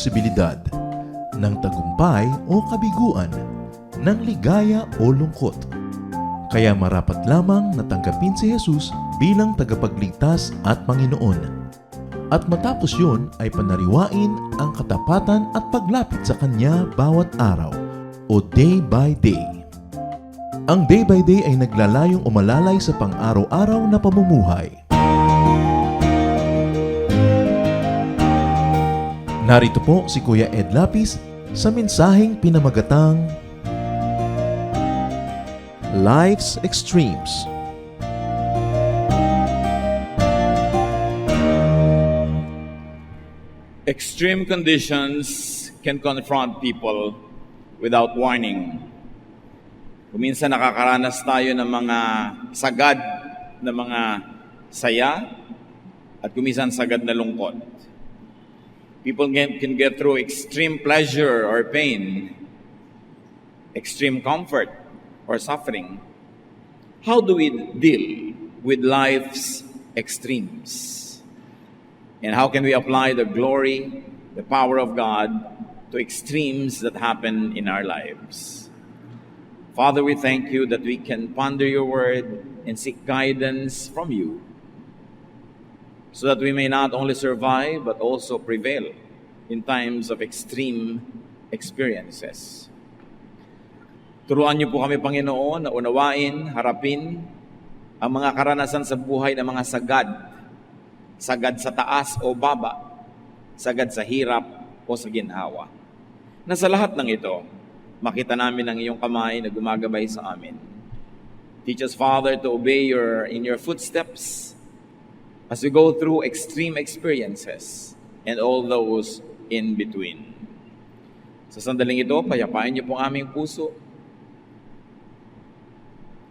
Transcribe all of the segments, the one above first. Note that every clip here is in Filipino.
posibilidad ng tagumpay o kabiguan, ng ligaya o lungkot. Kaya marapat lamang natanggapin si Jesus bilang tagapagligtas at Panginoon. At matapos yun ay panariwain ang katapatan at paglapit sa Kanya bawat araw o day by day. Ang day by day ay naglalayong umalalay sa pang-araw-araw na pamumuhay. Narito po si Kuya Ed Lapis sa mensaheng pinamagatang Life's Extremes. Extreme conditions can confront people without warning. Kuminsan nakakaranas tayo ng mga sagad na mga saya at kuminsan sagad na lungkot. People can get through extreme pleasure or pain, extreme comfort or suffering. How do we deal with life's extremes? And how can we apply the glory, the power of God to extremes that happen in our lives? Father, we thank you that we can ponder your word and seek guidance from you so that we may not only survive but also prevail in times of extreme experiences. Turuan niyo po kami, Panginoon, na unawain, harapin ang mga karanasan sa buhay ng mga sagad. Sagad sa taas o baba, sagad sa hirap o sa ginhawa. Na sa lahat ng ito, makita namin ang iyong kamay na gumagabay sa amin. Teach us, Father, to obey in your footsteps as we go through extreme experiences and all those in between. Sa sandaling ito, payapain niyo po ang aming puso.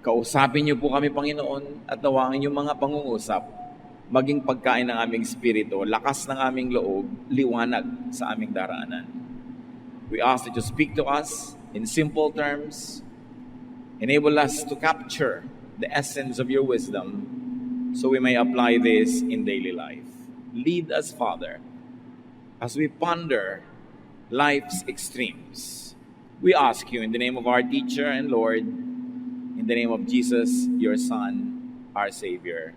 Kausapin niyo po kami, Panginoon, at nawangin yung mga pangungusap, maging pagkain ng aming espiritu, lakas ng aming loob, liwanag sa aming daraanan. We ask that you speak to us in simple terms, enable us to capture the essence of your wisdom so we may apply this in daily life. Lead us, Father, as we ponder life's extremes. We ask you in the name of our teacher and Lord, in the name of Jesus, your Son, our Savior.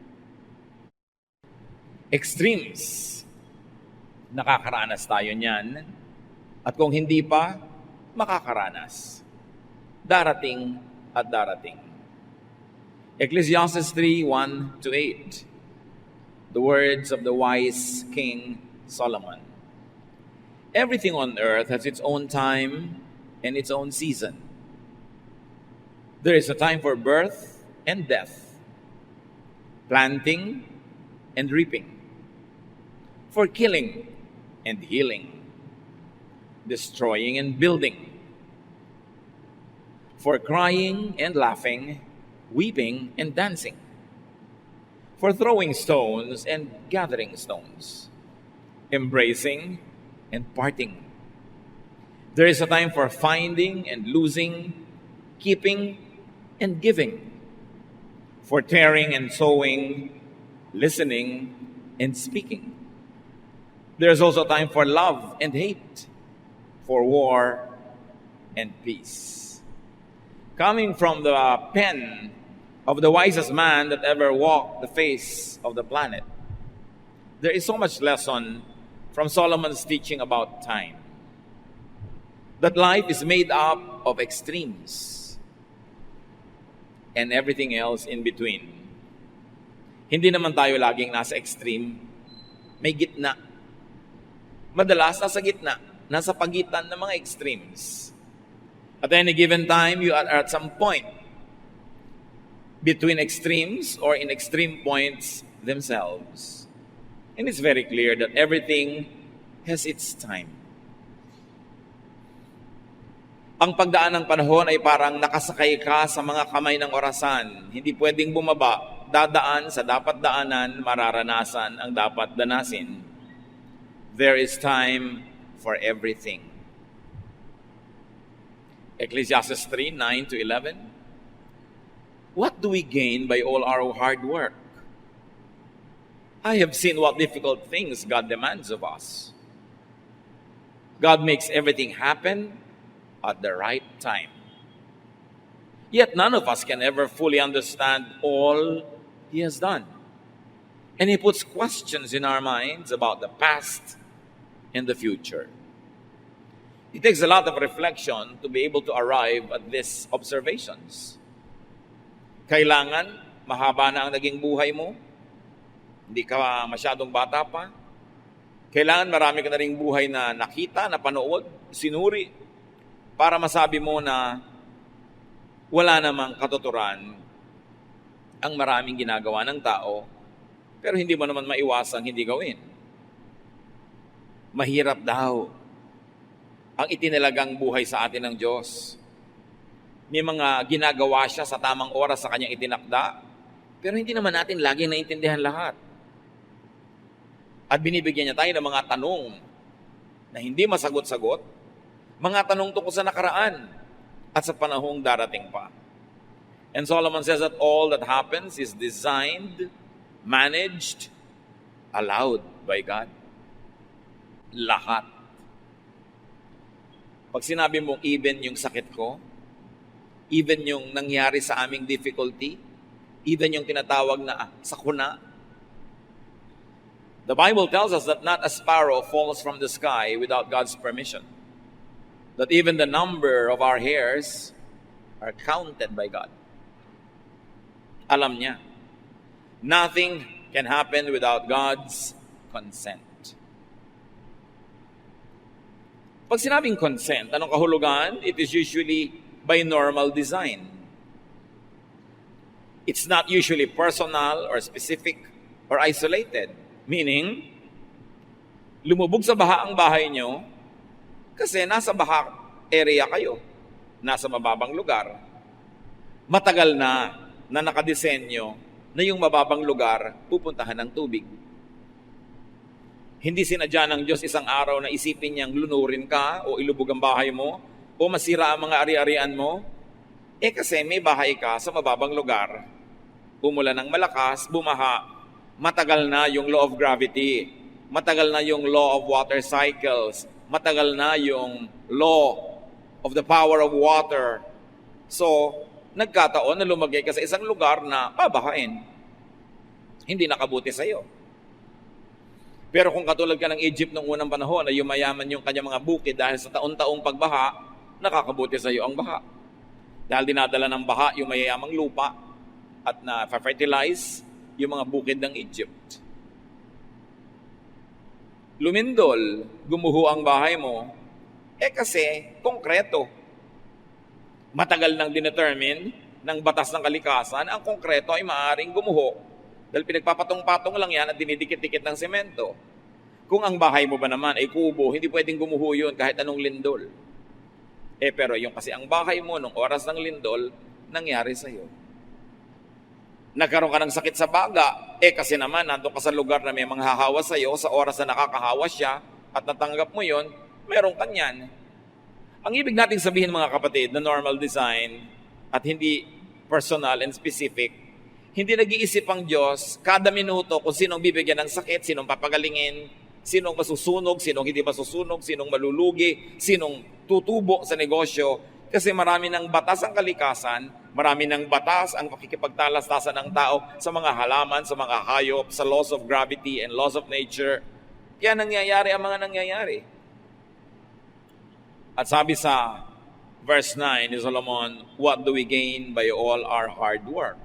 Extremes. Nakakaranas tayo niyan. At kung hindi pa, makakaranas. Darating at darating. Ecclesiastes 3:1-8. The words of the wise King Solomon. Everything on earth has its own time and its own season. There is a time for birth and death, planting and reaping, for killing and healing, destroying and building, for crying and laughing, weeping and dancing, for throwing stones and gathering stones, embracing and parting. There is a time for finding and losing, keeping and giving, for tearing and sowing, listening and speaking. There is also time for love and hate, for war and peace. Coming from the pen of the wisest man that ever walked the face of the planet, there is so much lesson from Solomon's teaching about time. That life is made up of extremes and everything else in between. Hindi naman tayo laging nasa extreme. May gitna. Madalas nasa gitna, nasa pagitan ng mga extremes. At any given time, you are at some point between extremes or in extreme points themselves. And it's very clear that everything has its time. Ang pagdaan ng panahon ay parang nakasakay ka sa mga kamay ng orasan. Hindi pwedeng bumaba, dadaan sa dapat daanan, mararanasan ang dapat danasin. There is time for everything. Ecclesiastes 3:9-11. What do we gain by all our hard work? I have seen what difficult things God demands of us. God makes everything happen at the right time. Yet none of us can ever fully understand all He has done. And He puts questions in our minds about the past and the future. It takes a lot of reflection to be able to arrive at these observations. Kailangan mahaba na ang naging buhay mo, hindi ka masyadong bata pa. Kailangan marami ka na ring buhay na nakita, napanood, sinuri, para masabi mo na wala namang katuturan ang maraming ginagawa ng tao, pero hindi mo naman maiwasang hindi gawin. Mahirap daw ang itinalagang buhay sa atin ng Diyos. May mga ginagawa siya sa tamang oras sa kanyang itinakda, pero hindi naman natin laging naintindihan lahat. At binibigyan niya tayo ng mga tanong na hindi masagot-sagot, mga tanong tungkol sa nakaraan at sa panahong darating pa. And Solomon says that all that happens is designed, managed, allowed by God. Lahat. Pag sinabi mong even yung sakit ko, even yung nangyari sa aming difficulty, even yung tinatawag na sakuna, the Bible tells us that not a sparrow falls from the sky without God's permission. That even the number of our hairs are counted by God. Alam niya. Nothing can happen without God's consent. Pag sinabing consent, anong kahulugan? It is usually by normal design. It's not usually personal or specific or isolated. Meaning, lumubog sa baha ang bahay nyo kasi nasa baha area kayo, nasa mababang lugar. Matagal na nakadesenyo na yung mababang lugar pupuntahan ng tubig. Hindi sinadya ng Diyos isang araw na isipin niyang lunurin ka o ilubog ang bahay mo o masira ang mga ari-arian mo. Kasi may bahay ka sa mababang lugar. Umulan ng malakas, bumaha, matagal na yung law of gravity, matagal na yung law of water cycles, matagal na yung law of the power of water. So, nagkataon na lumagay ka sa isang lugar na babahain. Hindi nakabuti sa'yo. Pero kung katulad ka ng Egypt noong unang panahon na yumayaman yung kanyang mga bukid dahil sa taon-taong pagbaha, nakakabuti sa iyo ang baha. Dahil dinadala ng baha yung mayayamang lupa at na-fertilize yung mga bukid ng Egypt. Lumindol, gumuho ang bahay mo, kasi konkreto. Matagal nang dinetermine ng batas ng kalikasan, ang konkreto ay maaaring gumuho. Dahil pinagpapatong-patong lang yan at dinidikit-dikit ng semento. Kung ang bahay mo ba naman ay kubo, hindi pwedeng gumuho yun kahit anong lindol. Pero yung kasi ang bahay mo nung oras ng lindol, nangyari sa'yo. Nagkaroon ka ng sakit sa baga, kasi naman nandun ka sa lugar na may manghahawa sa'yo, sa oras na nakakahawa siya at natanggap mo yun, meron kanyan. Ang ibig nating sabihin mga kapatid na normal design at hindi personal and specific, hindi nag-iisip ang Diyos kada minuto kung sinong bibigyan ng sakit, sinong papagalingin, sinong masusunog, sinong hindi masusunog, sinong malulugi, sinong tutubo sa negosyo. Kasi marami ng batas ang kalikasan, marami ng batas ang pakikipagtalastasan ng tao sa mga halaman, sa mga hayop, sa laws of gravity and laws of nature. Kaya nangyayari ang mga nangyayari. At sabi sa verse 9 ni Solomon, what do we gain by all our hard work?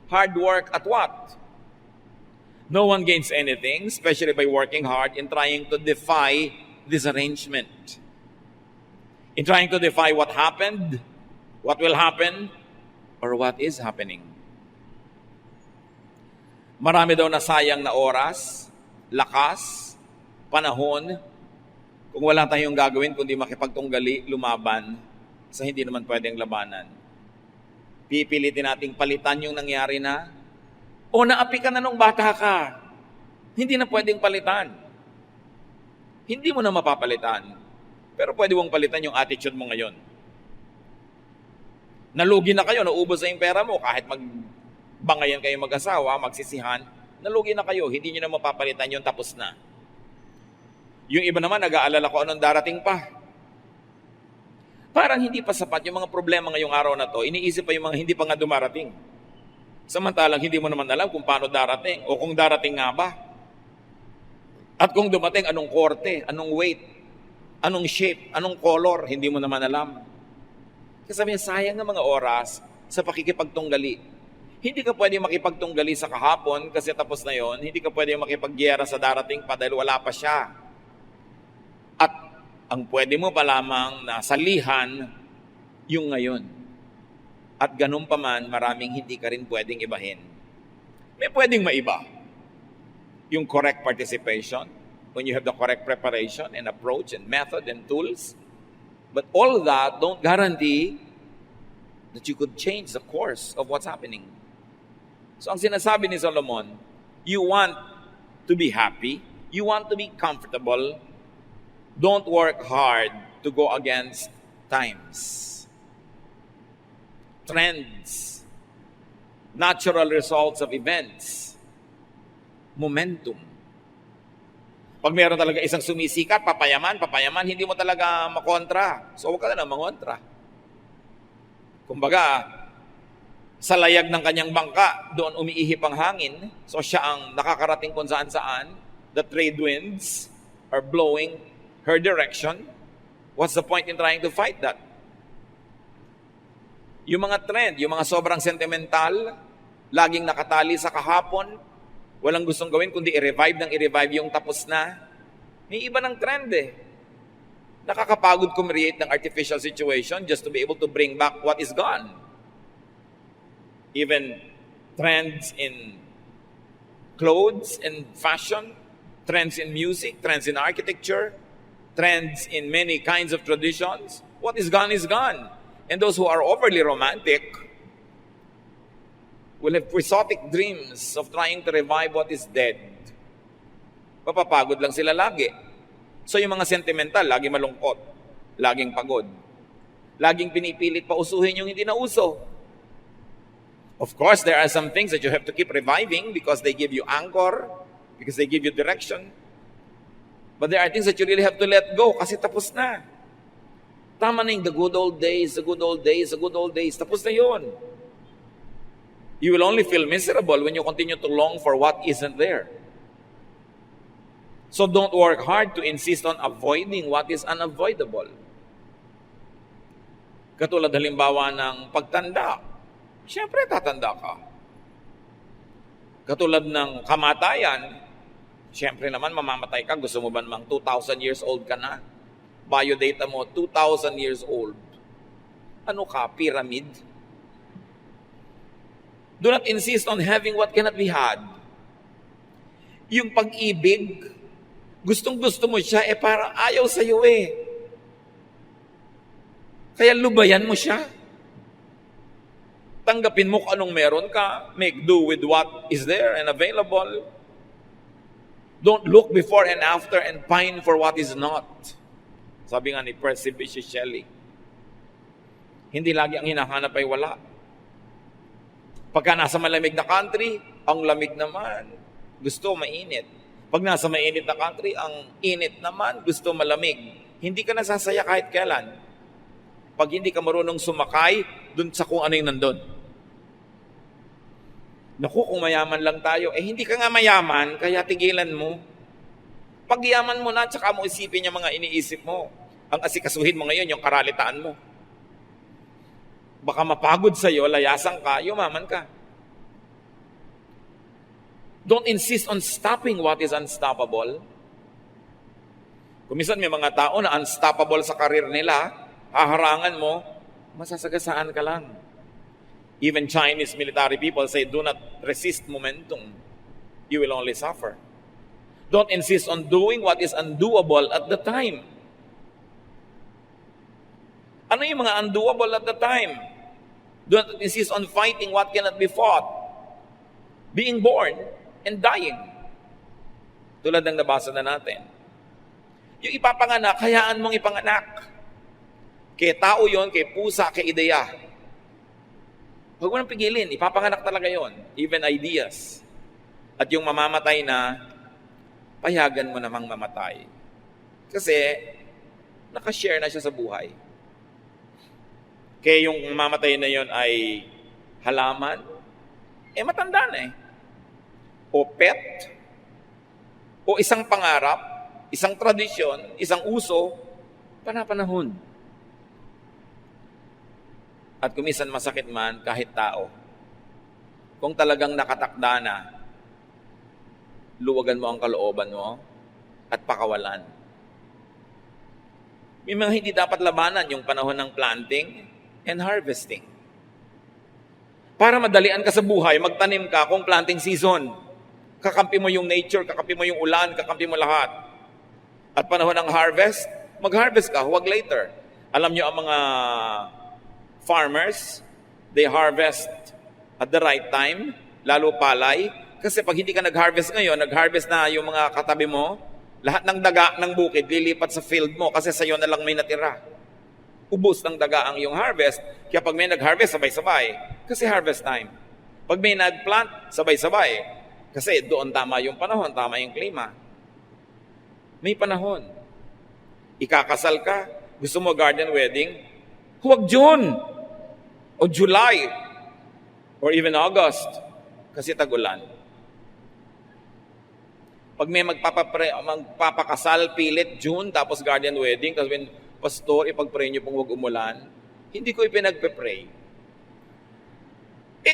Hard work at what? No one gains anything, especially by working hard in trying to defy this arrangement. In trying to defy what happened, what will happen, or what is happening. Marami daw nasayang na oras, lakas, panahon, kung wala tayong gagawin kundi makipagtunggali, lumaban sa hindi naman pwedeng labanan. Pipilitin nating palitan yung nangyari na, o naapi ka na nung bata ka, hindi na pwedeng palitan. Hindi mo na mapapalitan, pero pwede mong palitan yung attitude mo ngayon. Nalugi na kayo, naubos na yung pera mo, kahit magbangayan kayo mag-asawa, magsisihan, nalugi na kayo, hindi nyo na mapapalitan yun, tapos na. Yung iba naman, nag-aalala ko anong darating pa. Parang hindi pa sapat yung mga problema ngayong araw na to. Iniisip pa yung mga hindi pa nga dumarating. Samantalang hindi mo naman alam kung paano darating o kung darating nga ba. At kung dumating, anong korte, anong weight, anong shape, anong color, hindi mo naman alam. Kasi sabi niya, sayang na mga oras sa pakikipagtunggali. Hindi ka pwede makipagtunggali sa kahapon kasi tapos na yon. Hindi ka pwede makipagyera sa darating pa dahil wala pa siya. At ang pwede mo pa lamang na salihan yung ngayon. At ganun pa man, maraming hindi ka rin pwedeng ibahin. May pwedeng maiba. Yung correct participation, when you have the correct preparation and approach and method and tools. But all that don't guarantee that you could change the course of what's happening. So ang sinasabi ni Solomon, you want to be happy, you want to be comfortable, don't work hard to go against times, trends, natural results of events, momentum. Pag meron talaga isang sumisikat, papayaman, hindi mo talaga makontra. So huwag ka na mangontra. Kumbaga, sa layag ng kanyang bangka, doon umiihip ang hangin. So siya ang nakakarating kung saan-saan. The trade winds are blowing her direction. What's the point in trying to fight that? Yung mga trend, yung mga sobrang sentimental, laging nakatali sa kahapon, walang gustong gawin kundi i-revive yung tapos na. May iba ng trend eh. Nakakapagod create ng artificial situation just to be able to bring back what is gone. Even trends in clothes and fashion, trends in music, trends in architecture, trends in many kinds of traditions. What is gone is gone. And those who are overly romantic will have quixotic dreams of trying to revive what is dead. Papapagod lang sila lagi. So yung mga sentimental, lagi malungkot, laging pagod, laging pinipilit pausuhin yung hindi na uso. Of course, there are some things that you have to keep reviving because they give you anchor, because they give you direction. But there are things that you really have to let go kasi tapos na. Tama na yung the good old days, the good old days, the good old days. Tapos na yun. You will only feel miserable when you continue to long for what isn't there. So don't work hard to insist on avoiding what is unavoidable. Katulad halimbawa ng pagtanda. Siyempre, tatanda ka. Katulad ng kamatayan, siyempre naman mamamatay ka. Gusto mo ba namang 2,000 years old ka na? Biodata mo, 2,000 years old. Ano ka, pyramid? Do not insist on having what cannot be had. Yung pag-ibig, gustong-gusto mo siya, parang ayaw sa'yo eh. Kaya lubayan mo siya. Tanggapin mo kung anong meron ka. Make do with what is there and available. Don't look before and after and pine for what is not. Sabi nga ni Percy Bysshe Shelley, hindi lagi ang hinahanap ay wala. Pagka nasa malamig na country, ang lamig naman, gusto mainit. Pag nasa mainit na country, ang init naman, gusto malamig. Hindi ka nasasaya kahit kailan. Pag hindi ka marunong sumakay, dun sa kung ano yung nandun. Naku, kung mayaman lang tayo, hindi ka nga mayaman, kaya tigilan mo. Pag yaman mo na, tsaka mo isipin yung mga iniisip mo. Ang asikasuhin mo ngayon, yung karalitaan mo. Baka mapagod sa'yo, layasan ka, yumaman ka. Don't insist on stopping what is unstoppable. Kung minsan may mga tao na unstoppable sa karir nila, haharangan mo, masasagasaan ka lang. Even Chinese military people say, do not resist momentum. You will only suffer. Don't insist on doing what is undoable at the time. Ano yung mga undoable at the time? Do not insist on fighting what cannot be fought. Being born and dying. Tulad ng nabasa na natin. Yung ipapanganak, hayaan mong ipanganak. Kay tao yon, kay pusa, kay ideya. Huwag mo nang pigilin, ipapanganak talaga yon. Even ideas. At yung mamamatay na, payagan mo namang mamatay. Kasi nakashare na siya sa buhay. Kaya yung mamatay na yon ay halaman, matanda na eh. O pet, o isang pangarap, isang tradisyon, isang uso, panapanahon. At kumisan masakit man kahit tao. Kung talagang nakatakda na, luwagan mo ang kalooban mo at pakawalan. May mga hindi dapat labanan yung panahon ng planting and harvesting. Para madalian ka sa buhay, magtanim ka kung planting season. Kakampi mo yung nature, kakampi mo yung ulan, kakampi mo lahat. At panahon ng harvest, mag-harvest ka, huwag later. Alam nyo ang mga farmers, they harvest at the right time, lalo palay. Kasi pag hindi ka nag-harvest ngayon, nag-harvest na yung mga katabi mo, lahat ng daga ng bukid lilipat sa field mo kasi sa'yo na lang may natira. Ubus ng daga ang iyong harvest. Kaya pag may nag-harvest, sabay-sabay. Kasi harvest time. Pag may nag-plant, sabay-sabay. Kasi doon tama yung panahon, tama yung klima. May panahon. Ikakasal ka, gusto mo garden wedding, huwag June o July or even August kasi tag-ulan. Pag may magpapakasal, pilit, June, tapos garden wedding, tapos when pastor, ipag-pray niyo pong huwag umulan, hindi ko ipinagpe-pray.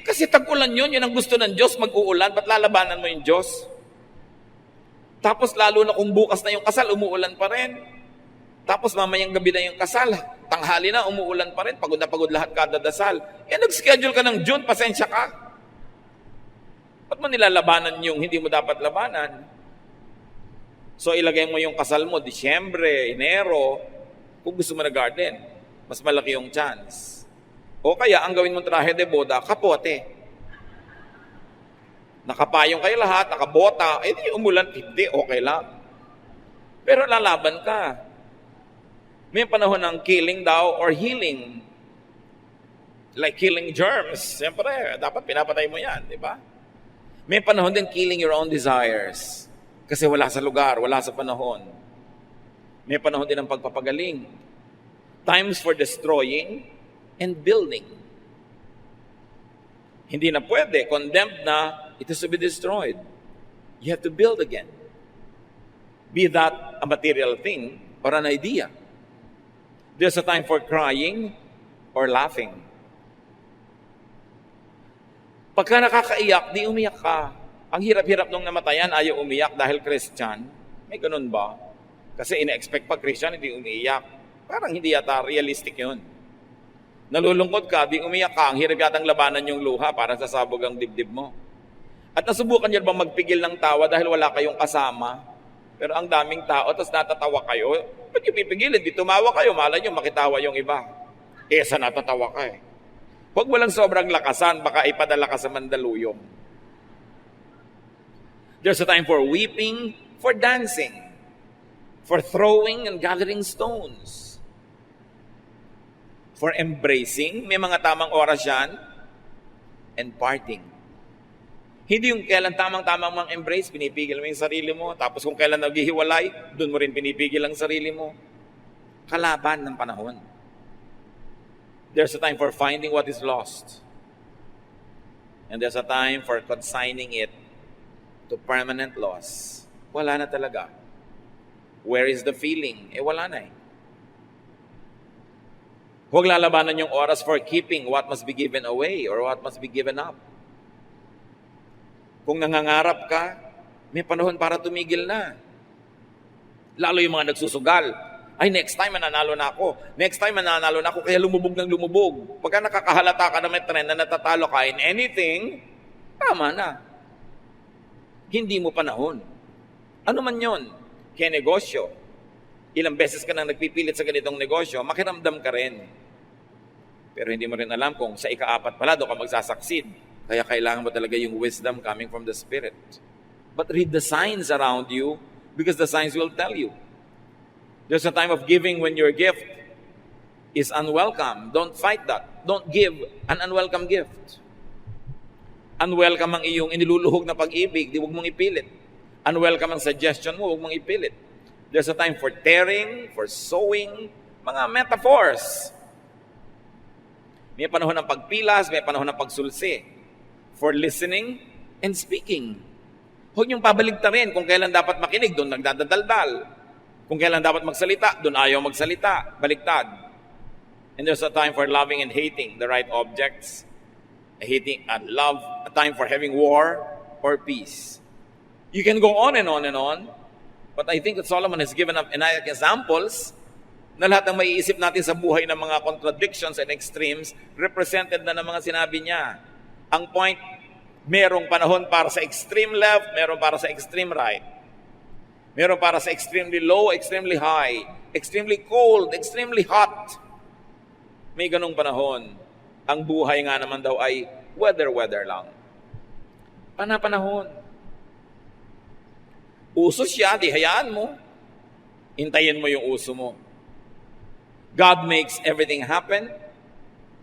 Kasi tag-ulan yun ang gusto ng Diyos, mag-uulan, ba't lalabanan mo yung Diyos? Tapos lalo na kung bukas na yung kasal, umuulan pa rin. Tapos mamayang gabi na yung kasal, tanghali na, umuulan pa rin, pagod na pagod lahat kada dasal. Nag-schedule ka ng June, pasensya ka. Ba't mo nilalabanan yung hindi mo dapat labanan? So ilagay mo yung kasal mo, Disyembre, Enero, kung gusto mo na garden, mas malaki yung chance. O kaya, ang gawin mong trahe de boda, kapote. Nakapayong kayo lahat, nakabota, di umulan, hindi, okay lang. Pero lalaban ka. May panahon ng killing daw or healing. Like killing germs. Siyempre, dapat pinapatay mo yan, di ba? May panahon din killing your own desires. Kasi wala sa lugar, wala sa panahon. May panahon din ng pagpapagaling. Times for destroying and building. Hindi na pwede. Condemned na, it is to be destroyed. You have to build again. Be that a material thing or an idea. There's a time for crying or laughing. Pagka nakakaiyak, di umiyak ka. Ang hirap-hirap nung namatayan, ayaw umiyak dahil Christian. May ganun ba? Kasi ina-expect pa Christian, hindi umiiyak. Parang hindi yata realistic yun. Nalulungkot ka, di umiyak ka. Ang hirap yatang labanan yung luha para sasabog ang dibdib mo. At nasubukan niyo bang magpigil ng tawa dahil wala kayong kasama? Pero ang daming tao, tapos natatawa kayo. Ba't yung pipigilin? Di tumawa kayo, malay nyo, makitawa yung iba. Sa natatawa ka eh. Huwag mo lang sobrang lakasan, baka ipadala ka sa Mandaluyong. There's a time for weeping, for dancing, for throwing and gathering stones, for embracing, may mga tamang oras yan, and parting. Hindi yung kailan tamang-tamang mang embrace, pinipigil mo yung sarili mo, tapos kung kailan naghihiwalay, doon mo rin pinipigil ang sarili mo. Kalaban ng panahon. There's a time for finding what is lost. And there's a time for consigning it to permanent loss. Wala na talaga. Where is the feeling? Wala na eh. Huwag lalabanan yung oras for keeping what must be given away or what must be given up. Kung nangangarap ka, may panahon para tumigil na. Lalo yung mga nagsusugal. Ay, next time mananalo na ako. Next time mananalo na ako, kaya lumubog ng lumubog. Pagka nakakahalata ka na may trend na natatalo ka in anything, tama na. Hindi mo panahon. Ano man yon? Kaya negosyo. Ilang beses ka nang nagpipilit sa ganitong negosyo, makiramdam ka rin. Pero hindi mo rin alam kung sa ika-4 pala doon ka magsasucceed. Kaya kailangan mo talaga yung wisdom coming from the Spirit. But read the signs around you because the signs will tell you. There's a time of giving when your gift is unwelcome. Don't fight that. Don't give an unwelcome gift. Unwelcome ang iyong iniluluhog na pag-ibig, di huwag mong ipilit. Unwelcome ang suggestion mo, huwag mong ipilit. There's a time for tearing, for sowing, mga metaphors. May panahon ng pagpilas, may panahon ng pagsulsi. For listening and speaking. Huwag niyong pabaligtarin kung kailan dapat makinig, doon nagdadaldal. Kung kailan dapat magsalita, doon ayaw magsalita. Baligtad. And there's a time for loving and hating the right objects. Hating and love, a time for having war or peace. You can go on and on and on. But I think that Solomon has given up enough examples na lahat ng maiisip natin sa buhay ng mga contradictions and extremes, represented na ng mga sinabi niya. Ang point, merong panahon para sa extreme left, meron para sa extreme right. Meron para sa extremely low, extremely high, extremely cold, extremely hot. May ganong panahon. Ang buhay nga naman daw ay weather lang. Panahon. Uso siya, di hayaan mo. Hintayin mo yung uso mo. God makes everything happen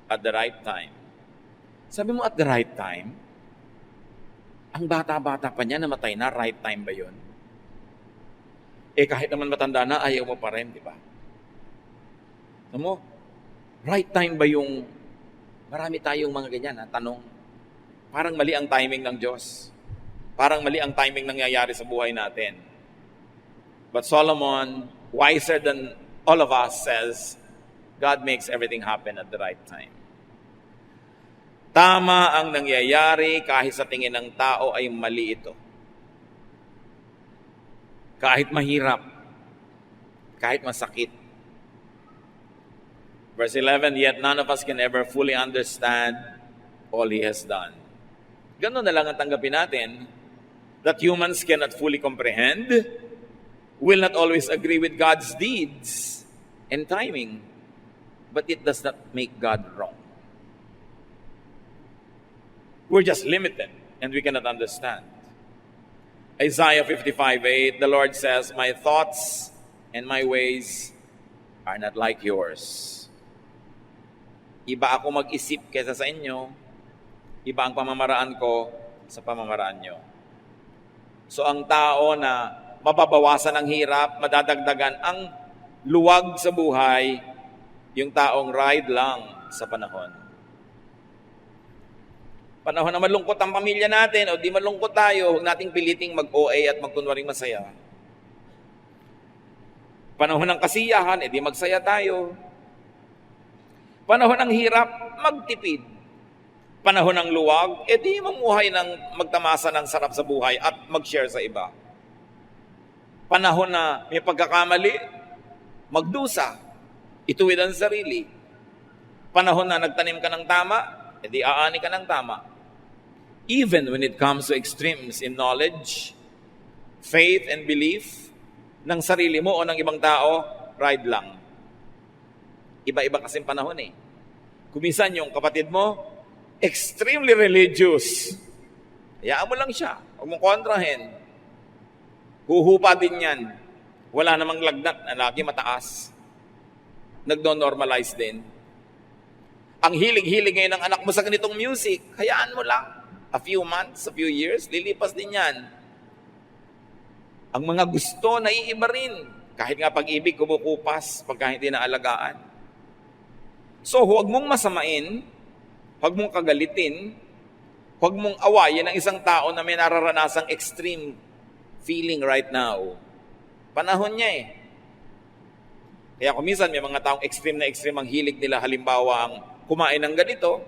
at the right time. Sabi mo at the right time, ang bata-bata pa niya, namatay na, right time ba yun? Kahit naman matanda na, ayaw mo pa rin, di ba? Alam mo, right time ba yung, marami tayong mga ganyan, tanong. Parang mali ang timing ng Diyos. Parang mali ang timing nangyayari sa buhay natin. But Solomon, wiser than all of us, says, God makes everything happen at the right time. Tama ang nangyayari kahit sa tingin ng tao ay mali ito. Kahit mahirap, kahit masakit. Verse 11, yet none of us can ever fully understand all He has done. Ganun na lang ang tanggapin natin, that humans cannot fully comprehend, will not always agree with God's deeds and timing, but it does not make God wrong. We're just limited and we cannot understand. Isaiah 55:8, the Lord says, my thoughts and my ways are not like yours. Iba ako mag-isip kaysa sa inyo, iba ang pamamaraan ko sa pamamaraan nyo. So ang tao na mababawasan ang hirap, madadagdagan ang luwag sa buhay, yung taong ride lang sa panahon. Panahon na malungkot ang pamilya natin o di malungkot tayo, huwag nating piliting mag-OA at magkunwaring masaya. Panahon ng kasiyahan, di magsaya tayo. Panahon ng hirap, magtipid. Panahon ng luwag, di mamuhay ng magtamasa ng sarap sa buhay at mag-share sa iba. Panahon na may pagkakamali, magdusa, ituwid ang sarili. Panahon na nagtanim ka ng tama, di aani ka ng tama. Even when it comes to extremes in knowledge, faith and belief, ng sarili mo o ng ibang tao, ride lang. Iba-iba kasing panahon Kuminsan yung kapatid mo, extremely religious. Hayaan mo lang siya. Huwag mong kontrahin. Huhupa din yan. Wala namang lagnat na lagi mataas. Nagdo-normalize din. Ang hilig-hilig ngayon ng anak mo sa ganitong music, hayaan mo lang. A few months, a few years, lilipas din yan. Ang mga gusto, naiiba rin. Kahit nga pag-ibig, kumukupas pagka hindi naalagaan. So, huwag mong masamain, huwag mong kagalitin, huwag mong awayin ang isang tao na may nararanasang extreme feeling right now. Panahon niya Kaya kung minsan may mga taong extreme ang hilig nila, halimbawa ang kumain ng ganito,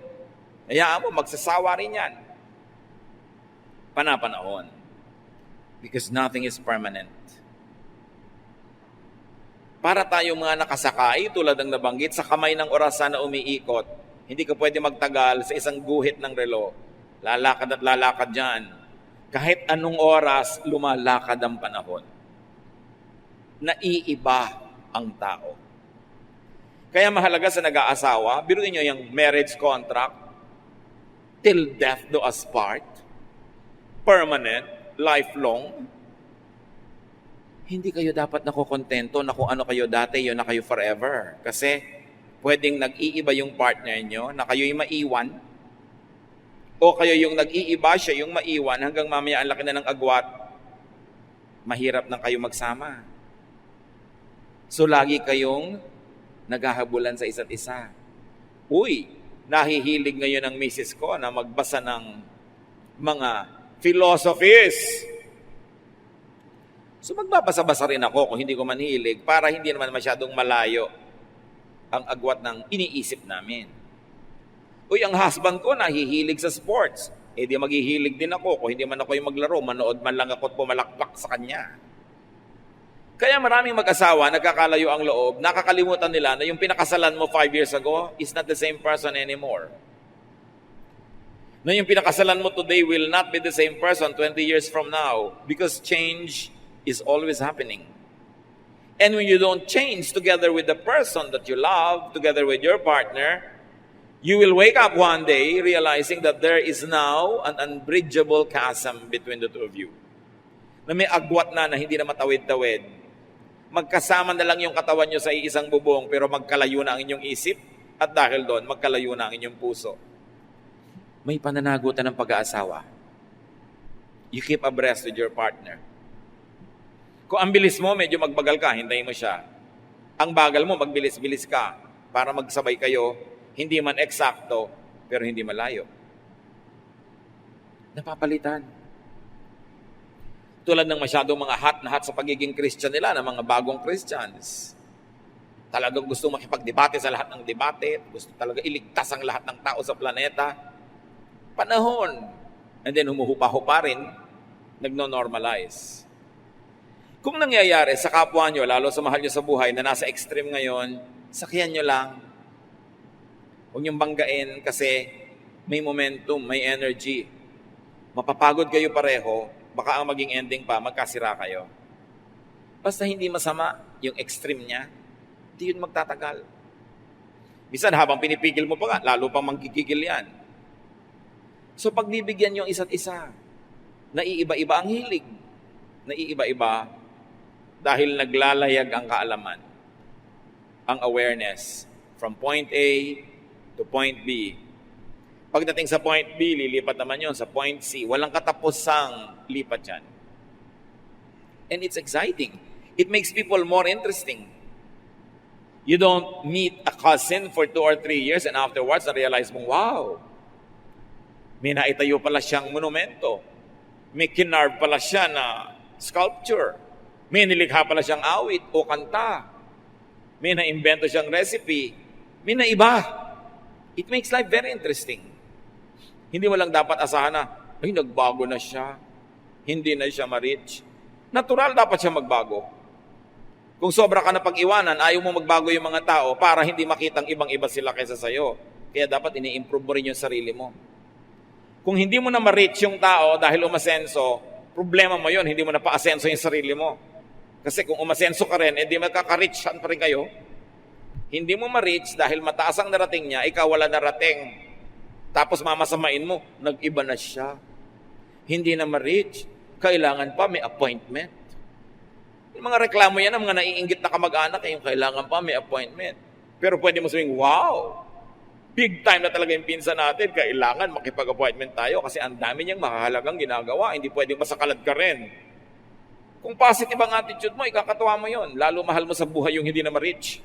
hayaan mo, magsasawa rin yan. Panapanahon. Because nothing is permanent. Para tayo mga nakasakay, tulad ng nabanggit, sa kamay ng orasan na umiikot, hindi ka pwede magtagal sa isang guhit ng relo. Lalakad at lalakad dyan. Kahit anong oras, lumalakad ang panahon. Naiiba ang tao. Kaya mahalaga sa nag-aasawa, biruin nyo yung marriage contract, till death do us part, permanent, lifelong. Hindi kayo dapat nakokontento na kung ano kayo dati, yun na kayo forever. Kasi pwedeng nag-iiba yung partner nyo na kayo'y maiwan, o kayo yung nag-iiba, siya yung maiwan, hanggang mamaya ang laki na ng agwat, mahirap na kayo magsama. So lagi kayong naghahabulan sa isa't isa. Uy, nahihilig ngayon ang misis ko na magbasa ng mga philosophies. So magbabasa-basa rin ako kung hindi ko man hilig para hindi naman masyadong malayo ang agwat ng iniisip namin. Uy, ang husband ko nahihilig sa sports. Eh di maghihilig din ako. Kung hindi man ako yung maglaro, manood man lang ako at pumalakpak sa kanya. Kaya maraming mag-asawa, nagkakalayo ang loob, nakakalimutan nila na yung pinakasalan mo 5 years ago is not the same person anymore. Na yung pinakasalan mo today will not be the same person 20 years from now because change is always happening. And when you don't change together with the person that you love, together with your partner, you will wake up one day realizing that there is now an unbridgeable chasm between the two of you. Na may agwat na hindi na matawid-tawid. Magkasama na lang yung katawan nyo sa isang bubong pero magkalayo na ang inyong isip at dahil doon, magkalayo na ang inyong puso. May pananagutan ng pag-aasawa. You keep abreast with your partner. Kung ang bilis mo, medyo magbagal ka, hintayin mo siya. Ang bagal mo, magbilis-bilis ka para magsabay kayo, hindi man eksakto, pero hindi malayo. Napapalitan. Tulad ng masyadong mga hot na hot sa pagiging Christian nila, ng mga bagong Christians. Talagang gusto makipagdebate sa lahat ng debate, gusto talaga iligtas ang lahat ng tao sa planeta. Panahon. And then humuhupa-hupa rin, nagno-normalize. Kung nangyayari sa kapwa nyo, lalo sa mahal nyo sa buhay na nasa extreme ngayon, sakyan nyo lang. Huwag niyong banggain kasi may momentum, may energy. Mapapagod kayo pareho, baka ang maging ending pa, magkasira kayo. Basta hindi masama yung extreme niya, hindi yun magtatagal. Minsan habang pinipigil mo pa nga, lalo pang manggigigil yan. So pagbibigyan nyo isa't isa, naiiba-iba ang hilig, naiiba-iba dahil naglalayag ang kaalaman, ang awareness from point A to point B. Pagdating sa point B, lilipat naman yun sa point C. Walang katapusang lipat yan. And it's exciting. It makes people more interesting. You don't meet a cousin for 2 or 3 years and afterwards, na-realize mong, wow, may naitayo pala siyang monumento. May kinarve pala siya na sculpture. May nilikha pala siyang awit o kanta. May naimbento siyang recipe. May naiba. It makes life very interesting. Hindi mo lang dapat asahan na, ay, nagbago na siya. Hindi na siya ma-reach. Natural dapat siya magbago. Kung sobra ka na pag-iwanan, ayaw mo magbago yung mga tao para hindi makitang ibang-iba sila kaysa sa'yo. Kaya dapat ini-improve mo rin yung sarili mo. Kung hindi mo na ma-reach yung tao dahil umasenso, problema mo yun, hindi mo na pa-asenso yung sarili mo. Kasi kung umasenso ka rin, hindi magkaka-reachan pa rin kayo. Hindi mo ma-reach dahil mataas ang narating niya, ikaw wala narating. Tapos mamasamain mo, nag-iba na siya. Hindi na ma-reach. Kailangan pa may appointment. Yung mga reklamo yan, ang mga naiinggit na kamag-anak, yung kailangan pa may appointment. Pero pwede mo sabihin, wow, big time na talaga yung pinsan natin, kailangan makipag-appointment tayo kasi ang dami niyang makahalagang ginagawa, hindi pwedeng masakalad ka rin. Kung positive ang attitude mo, ikakatuwa mo yun. Lalo mahal mo sa buhay yung hindi na ma-reach.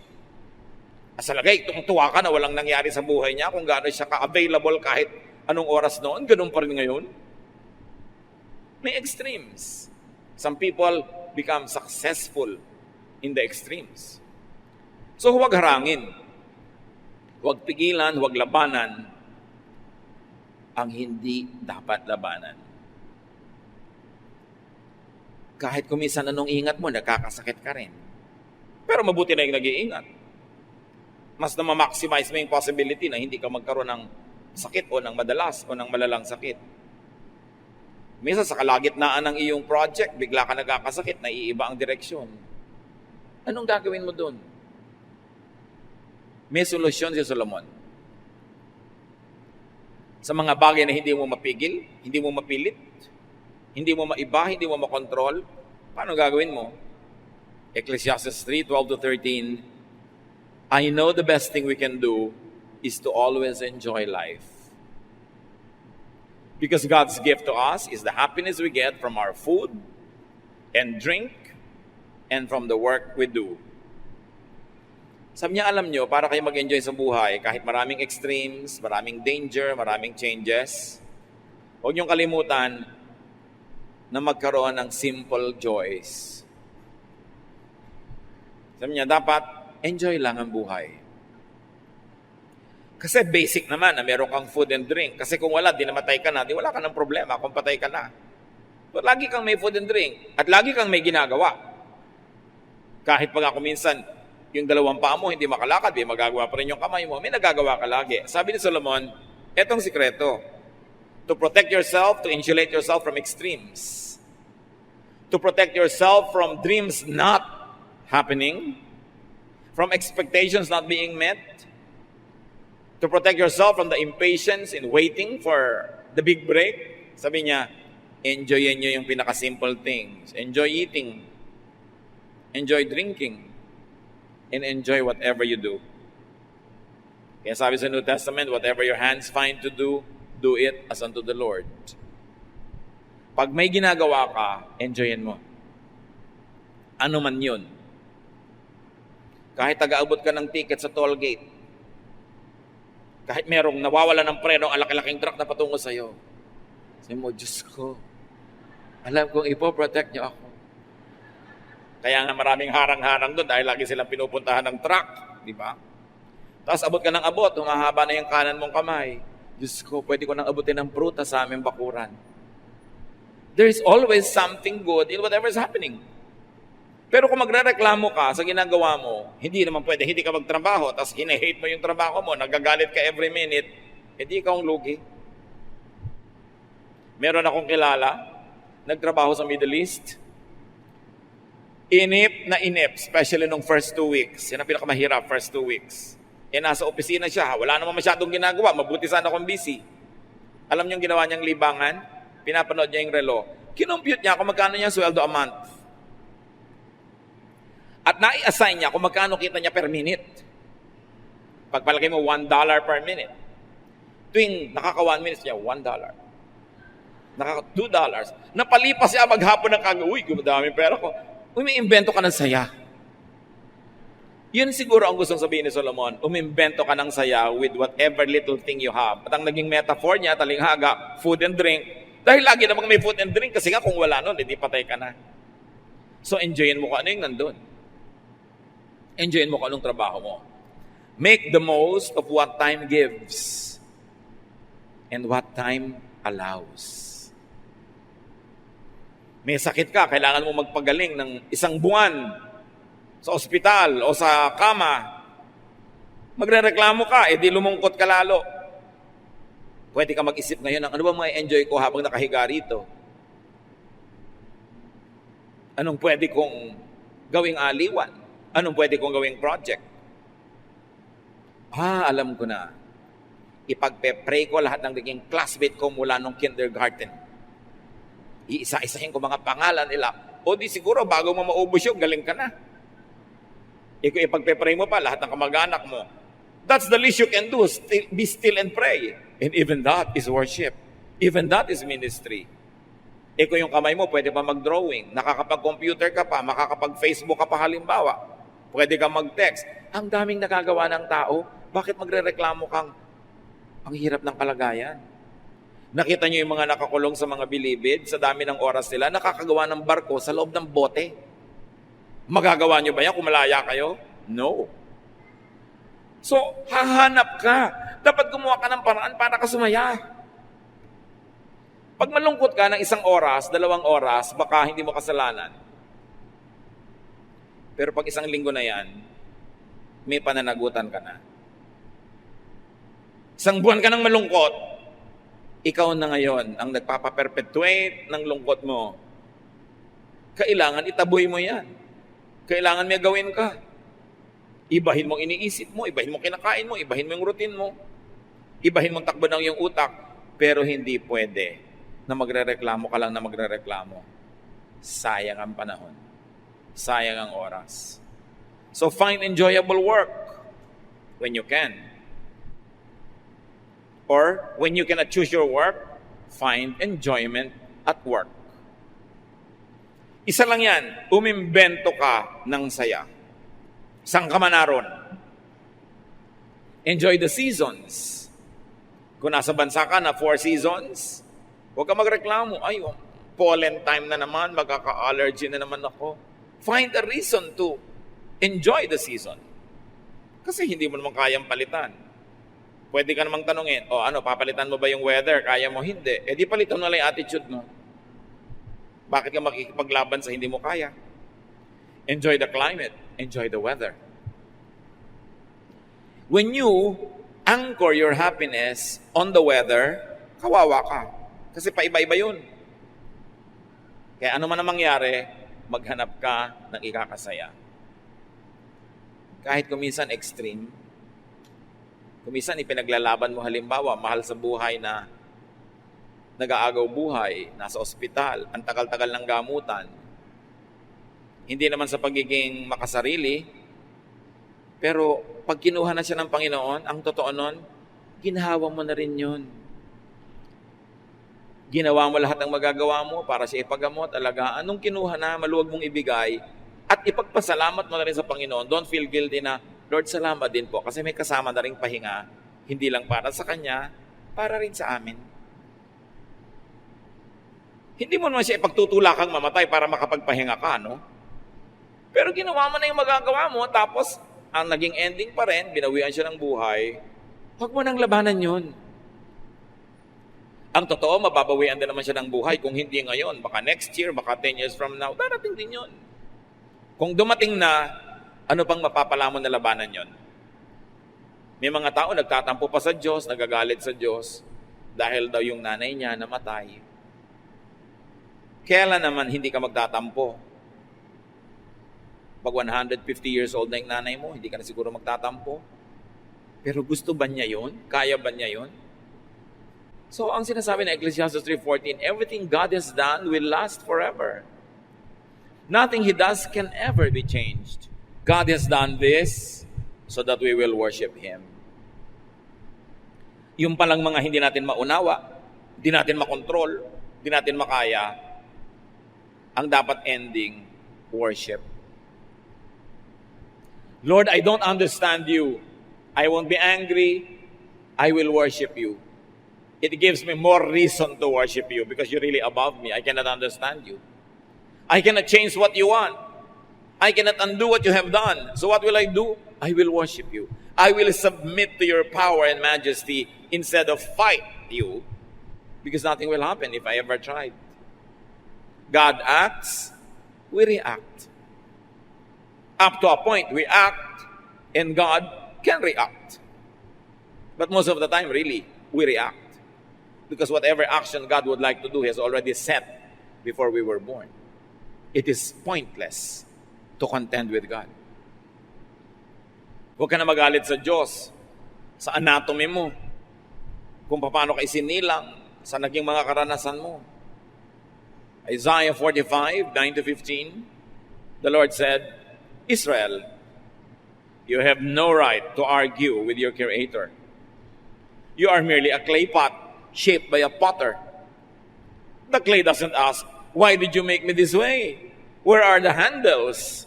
Asalagay, tuwa ka na walang nangyari sa buhay niya, kung gaano siya ka-available kahit anong oras noon, ganun pa rin ngayon. May extremes. Some people become successful in the extremes. So huwag harangin. Huwag pigilan, huwag labanan ang hindi dapat labanan. Kahit kumisan anong ingat mo, nakakasakit ka rin. Pero mabuti na yung nag-iingat. Mas na ma-maximize mo yung possibility na hindi ka magkaroon ng sakit o ng madalas o ng malalang sakit. Minsan sa kalagitnaan ng iyong project, bigla ka nagkakasakit, naiiba ang direksyon. Anong gagawin mo doon? May solusyon si Solomon. Sa mga bagay na hindi mo mapigil, hindi mo mapilit, hindi mo maiba, hindi mo makontrol, paano gagawin mo? Ecclesiastes 3:12-13, I know the best thing we can do is to always enjoy life. Because God's gift to us is the happiness we get from our food and drink and from the work we do. Sabi niya, alam nyo, para kayo mag-enjoy sa buhay, kahit maraming extremes, maraming danger, maraming changes, huwag niyong kalimutan na magkaroon ng simple joys. Sabi niya, dapat enjoy lang ang buhay. Kasi basic naman na meron kang food and drink. Kasi kung wala, di namatay ka na, di wala ka ng problema kung patay ka na. But lagi kang may food and drink at lagi kang may ginagawa. Kahit pag ako minsan, yung dalawang paa mo hindi makalakad, may magagawa pa rin yung kamay mo, may nagagawa ka lagi. Sabi ni Solomon, etong sikreto. To protect yourself, to insulate yourself from extremes. To protect yourself from dreams not happening, from expectations not being met, to protect yourself from the impatience in waiting for the big break. Sabi niya, enjoyin nyo yung pinaka-simple things. Enjoy eating. Enjoy drinking. And enjoy whatever you do. Kaya sabi sa New Testament, whatever your hands find to do, do it as unto the Lord. Pag may ginagawa ka, enjoyin mo. Ano man yun. Kahit taga-abot ka ng ticket sa toll gate, kahit merong nawawala ng preno, ang laki-laking truck na patungo sa'yo. Sabi mo, Diyos ko, alam kong ipoprotect niyo ako. Kaya nga maraming harang-harang doon dahil lagi silang pinupuntahan ng truck. Di ba? Tapos abot ka ng abot, humahaba na yung kanan mong kamay. Diyos ko, pwede ko nang abutin ng prutas sa aming bakuran. There is always something good in whatever is happening. Pero kung magrereklamo ka sa ginagawa mo, hindi naman pwede, hindi ka magtrabaho, tapos hine-hate mo yung trabaho mo, nagagalit ka every minute, hindi ikaw ang lugi. Meron akong kilala, nagtrabaho sa Middle East, inip na inip, especially nung first 2 weeks. Yan ang pinakamahirap, first 2 weeks. Nasa opisina siya, wala naman masyadong ginagawa, mabuti sana kung busy. Alam niyo yung ginawa niyang libangan? Pinapanood niya yung relo. Kinompute niya kung magkano niya sweldo a month. At nai-assign niya kung magkano kita niya per minute. Pagpalagay mo, $1 per minute. Tuwing nakaka 1 minute niya, $1. Nakaka $2. Napalipas siya maghapon ng kag, uy, gumadaming pera ko. Umiimbento ka ng saya. Yun siguro ang gustong sabihin ni Solomon, umiimbento ka ng saya with whatever little thing you have. At ang naging metaphor niya, talinghaga, food and drink. Dahil lagi namang may food and drink, kasi nga kung wala nun, hindi patay ka na. So enjoyin mo kung ano yung nandun. Enjoyin mo kung anong trabaho mo. Make the most of what time gives and what time allows. May sakit ka, kailangan mo magpagaling ng 1 buwan sa ospital o sa kama. Magrereklamo ka, edi lumungkot ka lalo. Pwede ka mag-isip ngayon ng ano ba ma-enjoy ko habang nakahiga rito? Anong pwede kong gawing aliwan? Anong pwede kong gawing project? Alam ko na. Ipagpe-pray ko lahat ng naging classmate ko mula nung kindergarten. Iisa-isahin ko mga pangalan nila. O di siguro, bago mo maubos yun, galing ka na. Kung ipagpe-pray mo pa, lahat ng kamag-anak mo. That's the least you can do. Be still and pray. And even that is worship. Even that is ministry. Kung yung kamay mo, pwede pa mag-drawing. Nakakapag-computer ka pa, makakapag-Facebook ka pa halimbawa. Pwede ka mag-text. Ang daming nakagawa ng tao, bakit magre-reklamo kang ang hirap ng kalagayan? Nakita niyo yung mga nakakulong sa mga bilibid, sa dami ng oras nila, nakakagawa ng barko sa loob ng bote. Magagawa niyo ba yan kung malaya kayo? No. So, hahanap ka. Dapat gumawa ka ng paraan para ka sumaya. Pag malungkot ka ng 1 oras, 2 oras, baka hindi mo kasalanan. Pero pag 1 linggo na yan, may pananagutan ka na. 1 buwan ka ng malungkot, ikaw na ngayon ang nagpapaperpetuate ng lungkot mo. Kailangan itaboy mo yan. Kailangan may gawin ka. Ibahin mong iniisip mo, ibahin mong kinakain mo, ibahin mo yung routine mo. Ibahin mong takbo ng iyong utak. Pero hindi pwede na magrereklamo ka lang na magrereklamo. Sayang ang panahon. Sayang ang oras. So find enjoyable work when you can. Or, when you cannot choose your work, find enjoyment at work. Isa lang yan, umimbento ka ng saya. Saan ka man naroon? Enjoy the seasons. Kung nasa bansa ka na 4 seasons, huwag ka magreklamo. Ay, pollen time na naman, magkaka-allergy na naman ako. Find a reason to enjoy the season. Kasi hindi mo naman kayang palitan. Pwede ka namang tanungin, papalitan mo ba yung weather? Kaya mo? Hindi. Di palitan mo lang yung attitude mo. Bakit ka makikipaglaban sa hindi mo kaya? Enjoy the climate. Enjoy the weather. When you anchor your happiness on the weather, kawawa ka. Kasi paiba-iba yun. Kaya ano man ang mangyari, maghanap ka ng ikakasaya. Kahit kuminsan extreme, kuminsan ipinaglalaban mo halimbawa, mahal sa buhay na nag-aagaw buhay, nasa ospital, ang tagal-tagal ng gamutan. Hindi naman sa pagiging makasarili, pero pag kinuha na siya ng Panginoon, ang totoo nun, ginawa mo na rin yun. Ginawa mo lahat ng magagawa mo para siya ipagamot, alagaan. Nung kinuha na, maluwag mong ibigay, at ipagpasalamat mo na rin sa Panginoon. Don't feel guilty na, Lord, salamat din po, kasi may kasama na rin pahinga, hindi lang para sa Kanya, para rin sa amin. Hindi mo naman siya ipagtutulakang mamatay para makapagpahinga ka, no? Pero ginawa mo na yung magagawa mo, tapos ang naging ending pa rin, binawian siya ng buhay, huwag mo nang labanan yun. Ang totoo, mababawian din naman siya ng buhay. Kung hindi ngayon, baka next year, baka 10 years from now, darating din yun. Kung dumating na, ano pang mapapalamon na labanan yun? May mga tao nagtatampo pa sa Diyos, nagagalit sa Diyos, dahil daw yung nanay niya namatay. Kailan naman hindi ka magtatampo? Pag 150 years old na yung nanay mo, hindi ka na siguro magtatampo. Pero gusto ba niya yun? Kaya ba niya yun? So, ang sinasabi ng Ecclesiastes 3:14, everything God has done will last forever. Nothing He does can ever be changed. God has done this so that we will worship Him. Yung palang mga hindi natin maunawa, hindi natin makontrol, hindi natin makaya, ang dapat ending, worship. Lord, I don't understand you. I won't be angry. I will worship you. It gives me more reason to worship you because you're really above me. I cannot understand you. I cannot change what you want. I cannot undo what you have done. So what will I do? I will worship you. I will submit to your power and majesty instead of fight you, because nothing will happen if I ever tried. God acts, we react. Up to a point, we act, and God can react. But most of the time, really, we react. Because whatever action God would like to do, He has already set before we were born. It is pointless to contend with God. Huwag ka na magalit sa Diyos, sa anatomy mo, kung paano ka isinilang, sa naging mga karanasan mo. Isaiah 45, 9-15, the Lord said, Israel, you have no right to argue with your Creator. You are merely a clay pot shaped by a potter. The clay doesn't ask, why did you make me this way? Where are the handles?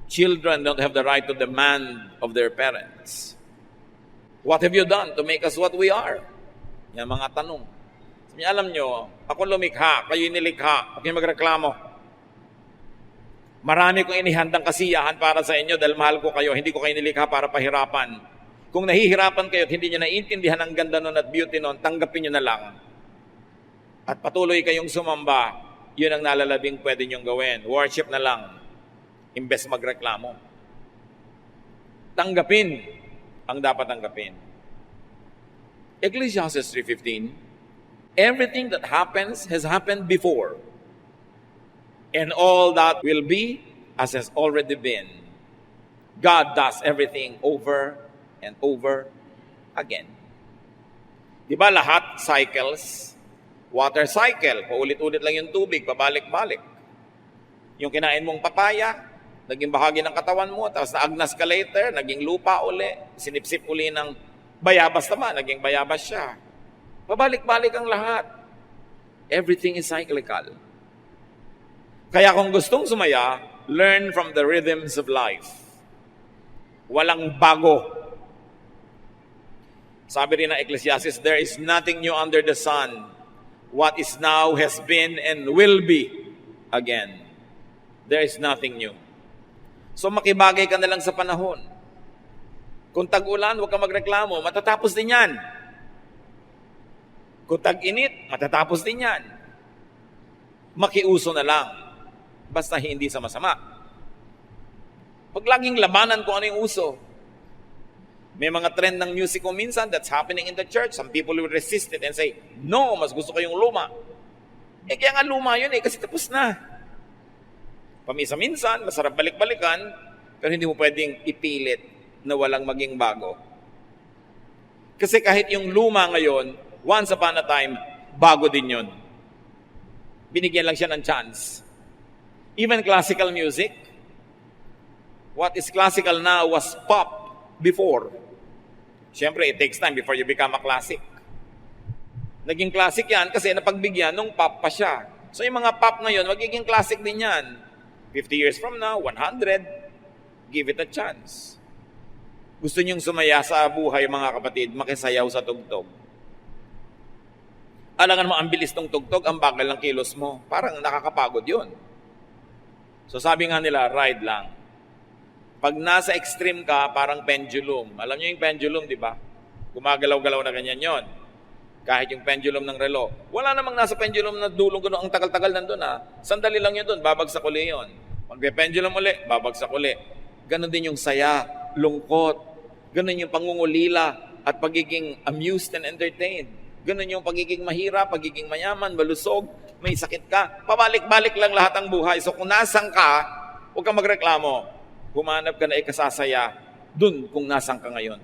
Children don't have the right to demand of their parents. What have you done to make us what we are? Yan mga tanong. Sabi, alam nyo, ako lumikha, kayo nilikha, huwag kayo magreklamo. Marami kong inihandang kasiyahan para sa inyo dahil mahal ko kayo, hindi ko kayo nilikha para pahirapan. Kung nahihirapan kayo at hindi nyo naiintindihan ang ganda nun at beauty nun, tanggapin nyo na lang. At patuloy kayong sumamba, yun ang nalalabing pwede nyong gawin. Worship na lang, imbes magreklamo. Tanggapin ang dapat tanggapin. Ecclesiastes 3:15, everything that happens has happened before. And all that will be as has already been. God does everything over and over again. Di ba lahat cycles? Water cycle, paulit-ulit lang yung tubig, pabalik-balik. Yung kinain mong papaya, naging bahagi ng katawan mo, tapos naagnas ka later, naging lupa uli, sinipsip uli ng bayabas naman, naging bayabas siya. Pabalik-balik ang lahat. Everything is cyclical. Kaya kung gustong sumaya, learn from the rhythms of life. Walang bago Sabi rin ng Ecclesiastes, there is nothing new under the sun. What is now has been and will be again. There is nothing new. So makibagay ka na lang sa panahon. Kung tag-ulan, huwag ka magreklamo. Matatapos din yan. Kung tag-init, matatapos din yan. Makiuso na lang. Basta hindi sa masama. Huwag laging labanan kung ano yung uso. May mga trend ng music ko minsan that's happening in the church. Some people will resist it and say, no, mas gusto ko yung luma. Kaya nga luma yun kasi tapos na. Pamisa-minsan, masarap balik-balikan, pero hindi mo pwedeng ipilit na walang maging bago. Kasi kahit yung luma ngayon, once upon a time, bago din yun. Binigyan lang siya ng chance. Even classical music, what is classical now was pop before. Siyempre, it takes time before you become a classic. Naging classic yan kasi napagbigyan nung pop pa siya. So yung mga pop ngayon, magiging classic din yan. 50 years from now, 100, give it a chance. Gusto niyong sumaya sa buhay, mga kapatid, makisayaw sa tugtog. Alangan mo, ang bilis ng tugtog, ang bagal ng kilos mo. Parang nakakapagod yun. So sabi nga nila, ride lang. Pag nasa extreme ka, parang pendulum. Alam niyo yung pendulum, di ba? Gumagalaw-galaw na ganyan yon. Kahit yung pendulum ng relo. Wala namang nasa pendulum na dulong gano'n. Ang tagal-tagal nandun ha. Sandali lang yun doon, babagsak uli yun. Pag may pendulum uli, babagsak uli. Ganon din yung saya, lungkot. Ganon yung pangungulila at pagiging amused and entertained. Ganon yung pagiging mahirap, pagiging mayaman, malusog, may sakit ka. Pabalik-balik lang lahat ang buhay. So kung nasang ka, huwag kang magreklamo. Humanap ka na ikasasaya dun kung nasang ka ngayon.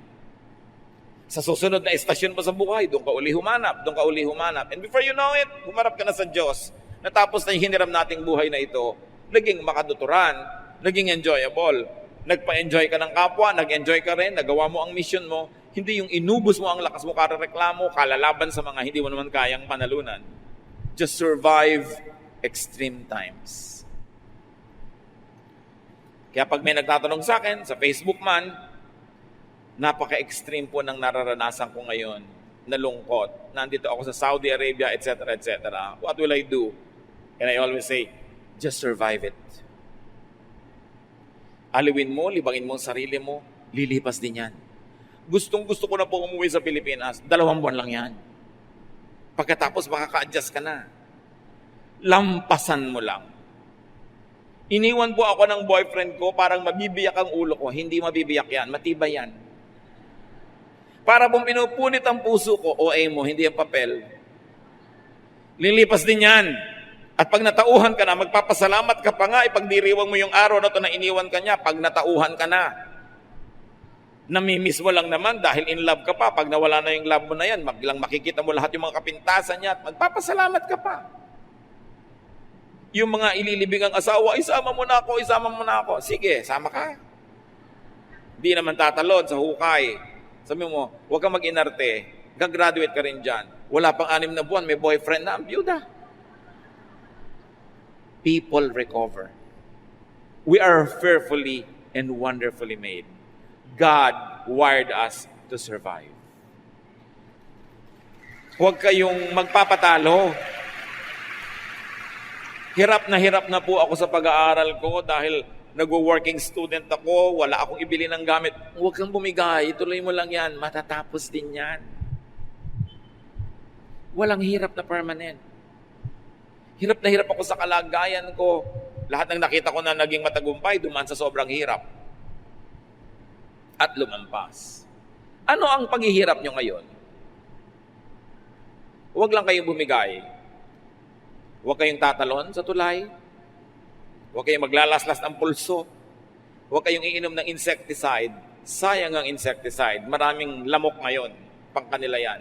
Sa susunod na estasyon mo sa buhay, doon ka uli humanap, doon ka uli humanap. And before you know it, humarap ka na sa Diyos. Natapos na yung hiniram nating buhay na ito, naging makaduturan, naging enjoyable. Nagpa-enjoy ka ng kapwa, nag-enjoy ka rin, nagawa mo ang mission mo, hindi yung inubos mo ang lakas mo para reklamo, kalalaban sa mga hindi mo naman kayang panalunan. Just survive extreme times. Kaya pag may nagtatanong sa akin, sa Facebook man, napaka-extreme po ng nararanasan ko ngayon na lungkot. Nandito ako sa Saudi Arabia, etc., etc. What will I do? And I always say, just survive it. Aliwin mo, libangin mo ang sarili mo, lilipas din yan. Gustong-gusto ko na po umuwi sa Pilipinas, 2 buwan lang yan. Pagkatapos, makaka-adjust ka na. Lampasan mo lang. Iniwan po ako ng boyfriend ko, parang mabibiyak ang ulo ko. Hindi mabibiyak yan, matibay yan. Para pong pinupunit ang puso ko, OA mo, hindi ang papel. Lilipas din yan. At pag natauhan ka na, magpapasalamat ka pa nga, ipagdiriwang mo yung araw na ito na iniwan ka niya, pag natauhan ka na. Namimiss mo lang naman dahil in love ka pa. Pag nawala na yung love mo na yan, maglang makikita mo lahat yung mga kapintasan niya at magpapasalamat ka pa. Yung mga ililibing ang asawa, isama mo na ako, isama mo na ako. Sige, sama ka. Di naman tatalon sa hukay. Sabi mo, huwag kang mag-inarte. Gagraduate ka rin dyan. Wala pang 6 na buwan, may boyfriend na, ang byuda. People recover. We are fearfully and wonderfully made. God wired us to survive. Huwag kayong magpapatalo. Hirap na po ako sa pag-aaral ko dahil nag-working student ako, wala akong ibili ng gamit. Huwag kang bumigay, ituloy mo lang yan, matatapos din yan. Walang hirap na permanent. Hirap na hirap ako sa kalagayan ko. Lahat ng nakita ko na naging matagumpay, dumaan sa sobrang hirap. At lumampas. Ano ang paghihirap nyo ngayon? Huwag lang kayong bumigay. Huwag kayong tatalon sa tulay. Huwag kayong maglalaslas ng pulso. Huwag kayong iinom ng insecticide. Sayang ang insecticide. Maraming lamok ngayon. Pangkanila yan.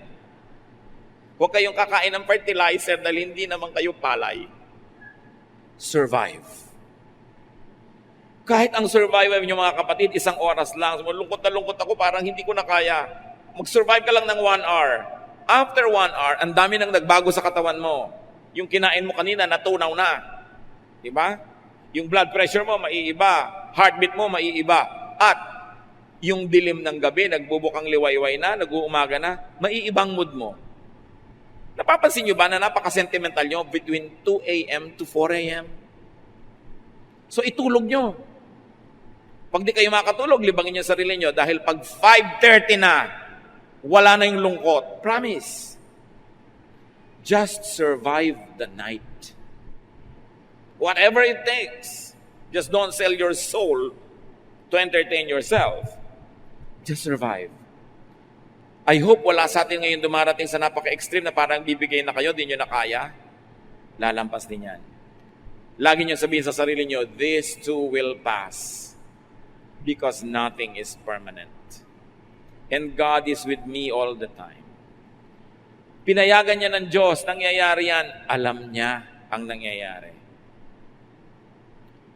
Huwag kayong kakain ng fertilizer dahil hindi naman kayo palay. Survive. Kahit ang survival niyo mga kapatid, 1 oras lang. Lungkot na lungkot ako, parang hindi ko na kaya. Mag-survive ka lang ng 1 hour. After 1 hour, ang dami nang nagbago sa katawan mo. Yung kinain mo kanina, natunaw na. Diba? Yung blood pressure mo, maiiba. Heartbeat mo, maiiba. At yung dilim ng gabi, nagbubukang liwayway na, nag-uumaga na, maiibang mood mo. Napapansin nyo ba na napaka-sentimental nyo between 2 a.m. to 4 a.m.? So itulog nyo. Pag di kayo makatulog, libangin nyo sarili nyo dahil pag 5:30 na, wala na yung lungkot. Promise. Just survive the night. Whatever it takes. Just don't sell your soul to entertain yourself. Just survive. I hope wala sa atin ngayon dumarating sa napaka-extreme na parang bibigay na kayo, di nyo na kaya. Lalampas din yan. Lagi nyo sabihin sa sarili nyo, this too will pass. Because nothing is permanent. And God is with me all the time. Pinayagan niya ng Diyos, nangyayari yan, alam niya ang nangyayari.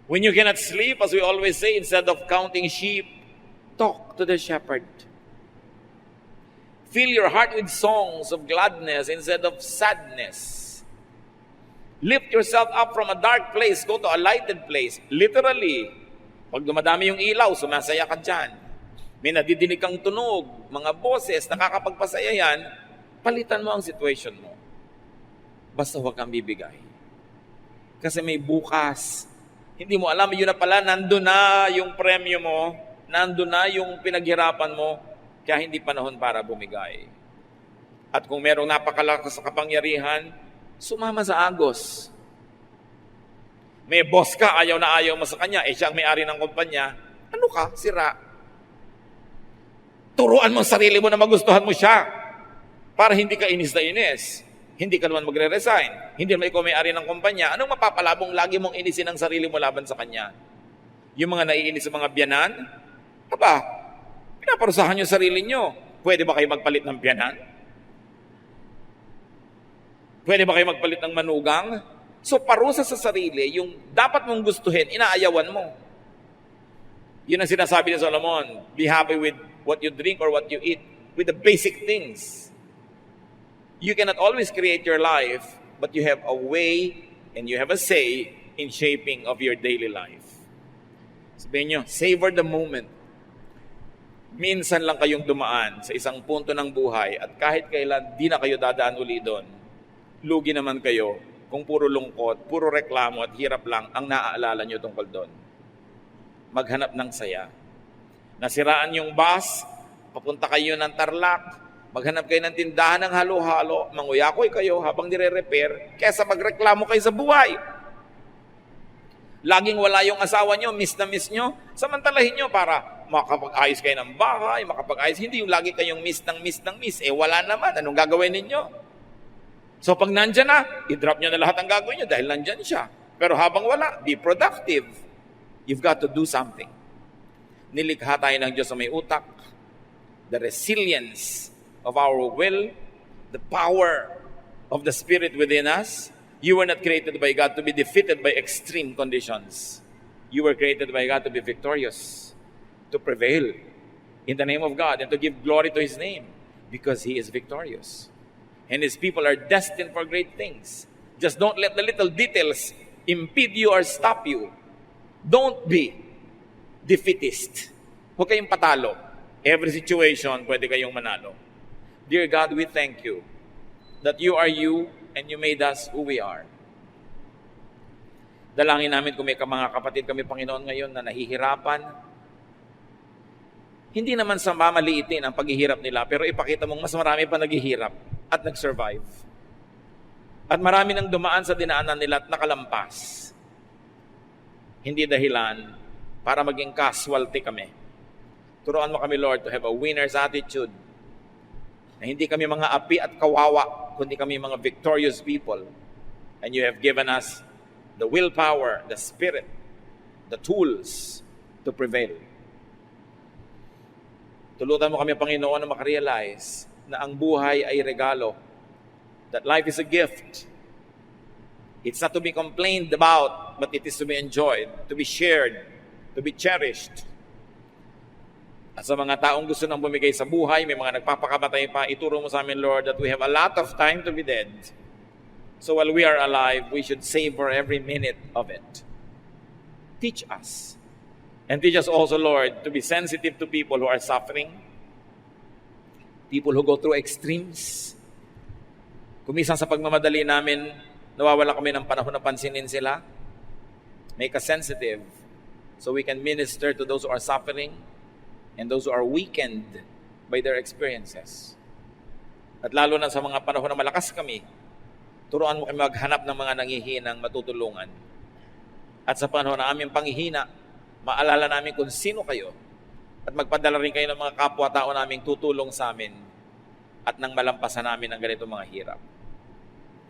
When you cannot sleep, as we always say, instead of counting sheep, talk to the shepherd. Fill your heart with songs of gladness instead of sadness. Lift yourself up from a dark place, go to a lighted place. Literally, pag dumadami yung ilaw, sumasaya ka dyan. May nadidinig kang tunog, mga boses, nakakapagpasaya yan, palitan mo ang situation mo. Basta huwag kang bibigay. Kasi may bukas. Hindi mo alam, yun na pala, nandun na yung premyo mo, nandun na yung pinaghirapan mo, kaya hindi panahon para bumigay. At kung merong napakalakas sa kapangyarihan, sumama sa agos. May boss ka, ayaw na ayaw mo sa kanya, siya ang may-ari ng kumpanya, ano ka? Sira. Turuan mo ang sarili mo na magustuhan mo siya para hindi ka inis na inis. Hindi ka naman magre-resign. Hindi naman ikaw may-ari ng kumpanya. Anong mapapalabong lagi mong inisin ang sarili mo laban sa kanya? Yung mga naiinis sa mga biyanan? Aba, pinaparusahan nyo sarili nyo. Pwede ba kayo magpalit ng biyanan? Pwede ba kayo magpalit ng manugang? So parusa sa sarili, yung dapat mong gustuhin, inaayawan mo. Yun ang sinasabi ni Solomon, be happy with what you drink or what you eat, with the basic things. You cannot always create your life, but you have a way and you have a say in shaping of your daily life. Sabihin nyo, savor the moment. Minsan lang kayong dumaan sa isang punto ng buhay at kahit kailan di na kayo dadaan uli doon. Lugi naman kayo kung puro lungkot, puro reklamo at hirap lang ang naaalala nyo tungkol doon. Maghanap ng saya. Nasiraan yung bus, papunta kayo ng Tarlac, maghanap kayo ng tindahan ng halo-halo, manguyakoy kayo habang nire-repair, kesa magreklamo kayo sa buhay. Laging wala yung asawa nyo, miss na miss nyo, samantalahin nyo para makapag-ayos kayo ng bahay, makapag-ayos. Hindi yung lagi kayong miss ng miss ng miss. Wala naman. Anong gagawin ninyo? So pag nandyan na, i-drop nyo na lahat ang gagawin nyo dahil nandyan siya. Pero habang wala, be productive. You've got to do something. Nilikha tayo ng Diyos sa may utak, the resilience of our will, the power of the Spirit within us. You were not created by God to be defeated by extreme conditions. You were created by God to be victorious, to prevail in the name of God and to give glory to His name because He is victorious. And His people are destined for great things. Just don't let the little details impede you or stop you. Don't be defeatist. Huwag kayong patalo. Every situation, pwede kayong manalo. Dear God, we thank you that you are you and you made us who we are. Dalangin namin kung may mga kapatid kami, Panginoon, ngayon na nahihirapan. Hindi naman sa mamaliitin ang paghihirap nila, pero ipakita mong mas marami pa naghihirap at nag-survive. At marami nang dumaan sa dinaanan nila at nakalampas. Hindi dahilan para maging casualty kami. Turuan mo kami, Lord, to have a winner's attitude. Na hindi kami mga api at kawawa, kundi kami mga victorious people. And you have given us the willpower, the spirit, the tools to prevail. Tulutan mo kami, Panginoon, na makarealize na ang buhay ay regalo. That life is a gift. It's not to be complained about, but it is to be enjoyed, to be shared, to be cherished. At sa mga taong gusto nang bumigay sa buhay, may mga nagpapakamatay pa, ituro mo sa amin, Lord, that we have a lot of time to be dead. So while we are alive, we should savor every minute of it. Teach us And teach us also, Lord, to be sensitive to people who are suffering, people who go through extremes. Kumisan sa pagmamadali namin, nawawala kami ng panahon na pansinin sila. Make us sensitive so we can minister to those who are suffering and those who are weakened by their experiences. At lalo na sa mga panahon na malakas kami, turuan mo kami maghanap ng mga nanghihinang matutulungan. At sa panahon na aming panghihina, maalala namin kung sino kayo at magpadala rin kayo ng mga kapwa-tao naming tutulong sa amin at nang malampasan namin ang ganitong mga hirap.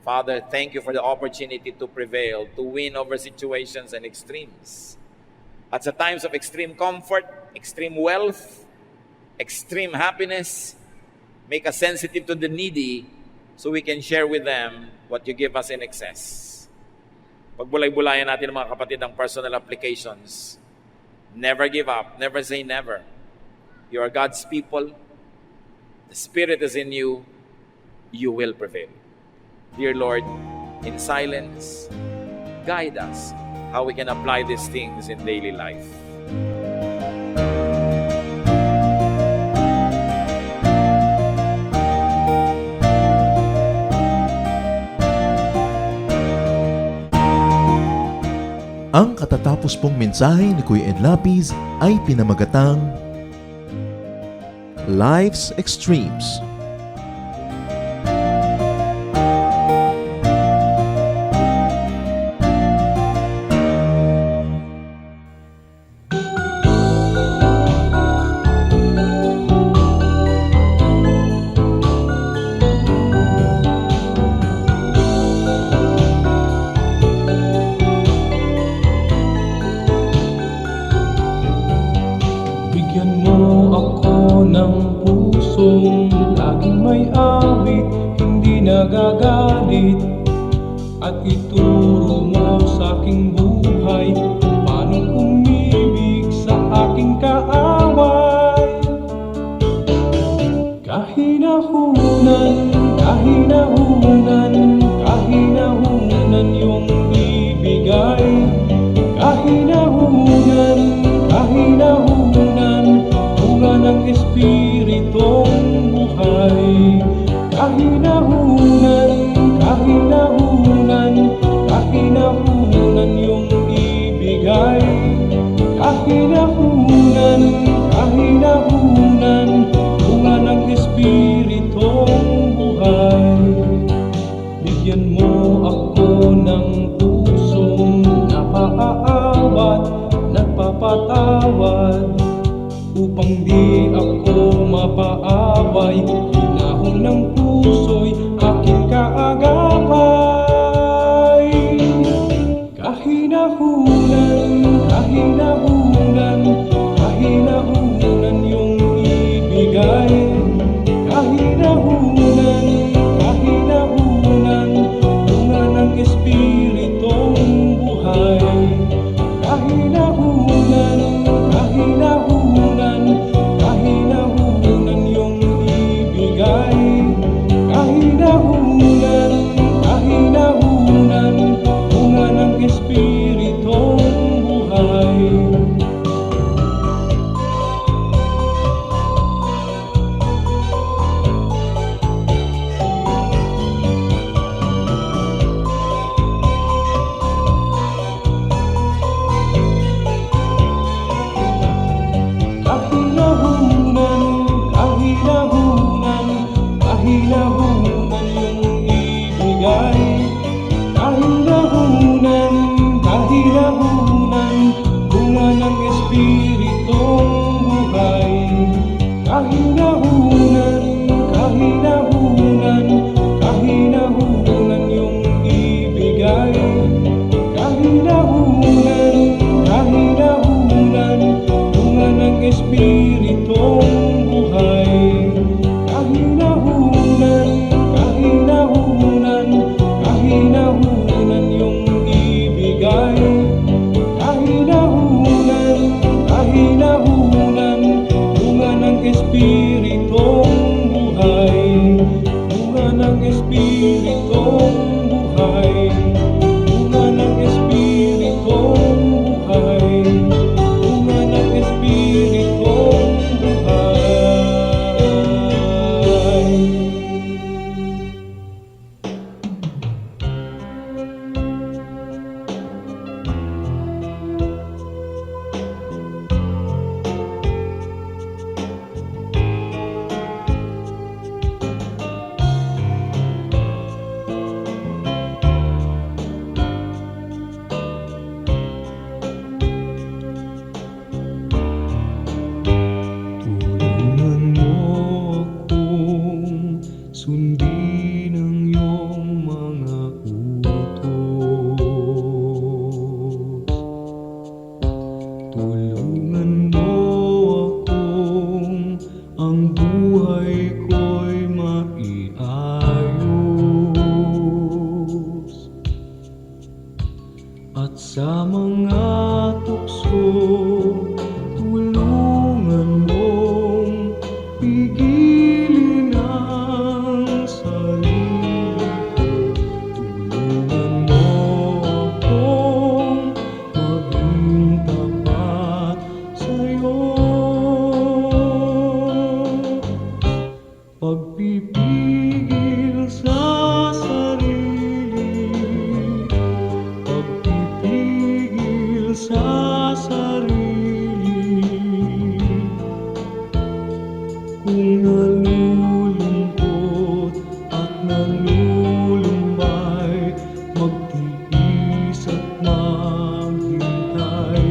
Father, thank you for the opportunity to prevail, to win over situations and extremes. At sa times of extreme comfort, extreme wealth, extreme happiness, make us sensitive to the needy so we can share with them what you give us in excess. Pagbulay-bulayan natin mga kapatid ang personal applications. Never give up, never say never. You are God's people. The Spirit is in you. You will prevail. Dear Lord, in silence, guide us how we can apply these things in daily life. Ang katatapos pong mensahe ni Kuya Ed Lapis ay pinamagatang Life's Extremes. Bigyan mo ako ng pusong laging may awit, hindi nagagalit. At ituro mo sa aking buhay kung paano umibig sa aking kaaway. Kahinahunan, kahinahunan, kahinahunan yung ibigay. Kahinahunan, kahinahunan, bunga ng Espiritong buhay. Kahinahunan, kahinahunan, kahinahunan yung ibigay. Kahinahunan, kahinahunan, bunga ng Espiritong buhay. Bigyan mo ako ng pusong napaaawat, nagpapatawad, upang di ako mapaaway. Hinahon ng puso'y aking kaagapay. Kahinahunan, kahinahunan, kahinahunan yung ibigay. Kahinahunan, kahinahunan, bunga ng Espiritong buhay. Kahinahunan, kahinahunan, kahinahunan yung ibigay. Kahinahunan, kahinahunan, bunga ng Espiritong buhay. Kahinahunan, kahinahunan, kahinahunan yung ibigay. Kahinahunan, kahinahunan, bunga ng Espiritong buhay. Kahinahunan, kahinahunan, kahinahunan yung ibigay. Kahinahunan, kahinahunan, bunga ng Espiritong buhay. Kahinahunan, kahinahunan, kahinahunan yung ibigay. Kahinahunan, kahinahunan, bunga ng Espiritong buhay. Bunga ng Espiritong buhay. Bunga ng Espiritong buhay. Bunga ng sundin ang iyong mga utos. Tulungan mo akong ang buhay ko'y maiayos, at sa mga tukso tulungan mong pigilin ang sarili ko. Tulungan mo akong maging tapat sa'yo. Pagpipigil sa sarili, pagpipigil sa sarili. Kung nalulungkot at nalulumbay, magtiis at maghintay.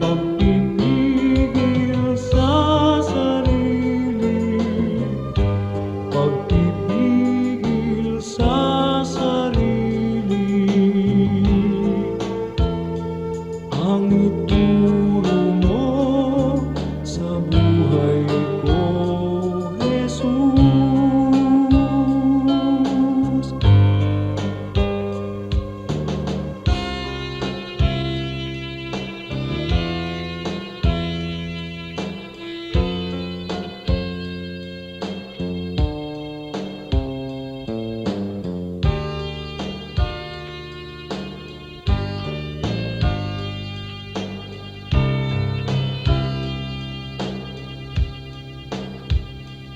Pagpipigil sa sarili, pagpipigil sa sarili. Ang ituro mo sa buhay ko, Jesus.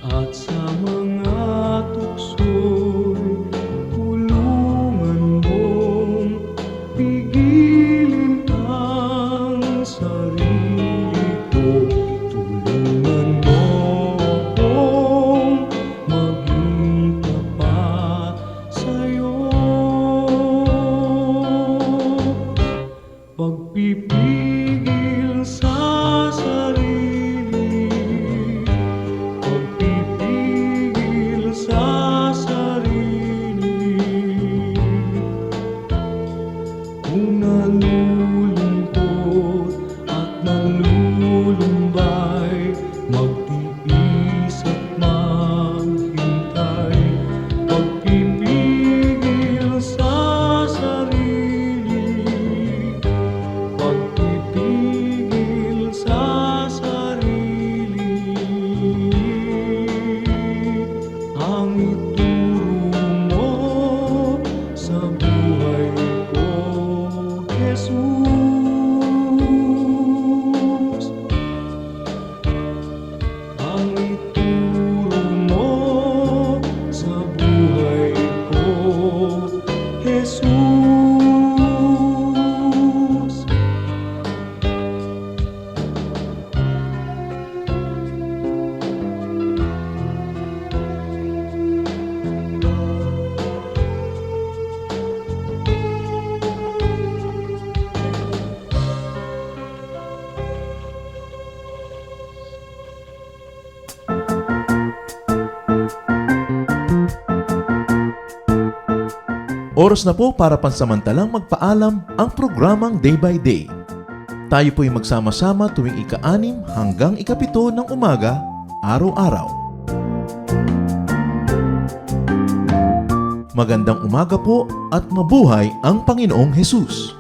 At sa mga tukso'y tulungan mong pigilin ang sarili ko. Tulungan mo akong maging tapat sa'yo. Pagpipigil sa sarili, pagpipigil sa sarili. Kung nalulungkot at nalulumbay, magtiis at maghintay. Pagpipigil sa sarili, pagpipigil sa sarili. Ang ituro mo sa buhay ko, Jesus. Ang ituro mo sa buhay ko, Jesus. Oras na po para pansamantalang magpaalam ang programang Day by Day. Tayo po'y magsama-sama tuwing ika-6 hanggang ika-7 ng umaga, araw-araw. Magandang umaga po at mabuhay ang Panginoong Hesus!